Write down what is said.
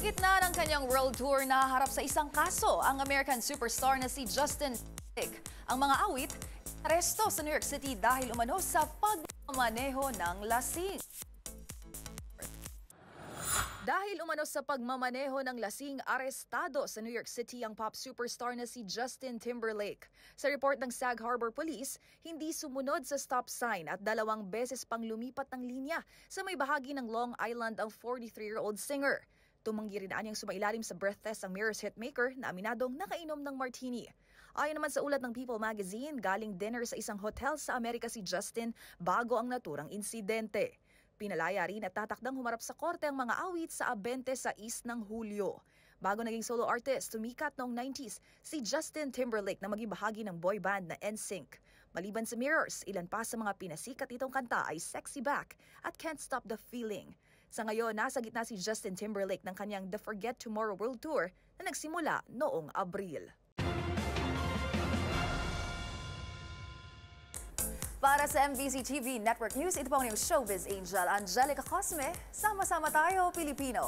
gitna ng kanyang world tour, nahaharap sa isang kaso ang American superstar na si Justin Timberlake. Ang mga awit, aresto sa New York City dahil umano sa pagmamaneho ng lasing. Dahil umano sa pagmamaneho ng lasing, arestado sa New York City ang pop superstar na si Justin Timberlake. Sa report ng Sag Harbor Police, hindi sumunod sa stop sign at 2 beses pang lumipat ng linya sa may bahagi ng Long Island ang 43-year-old singer. Tumanggi rin anyang sumailalim sa breath test ang Mirror's hitmaker na aminadong nakainom ng martini. Ayon naman sa ulat ng People magazine, galing dinner sa isang hotel sa Amerika si Justin bago ang naturang insidente. Pinalaya rin at tatakdang humarap sa korte ang mga awit sa 26 ng Hulyo. Bago naging solo artist, tumikat noong 90s si Justin Timberlake na maging bahagi ng boy band na NSYNC. Maliban sa Mirrors, ilan pa sa mga pinasikat itong kanta ay Sexy Back at Can't Stop the Feeling. Sa ngayon, nasa gitna si Justin Timberlake ng kanyang The Forget Tomorrow World Tour na nagsimula noong Abril. Para sa MBC TV Network News, ito po ang inyong showbiz angel, Angelica Cosme. Sama-sama tayo, Pilipino.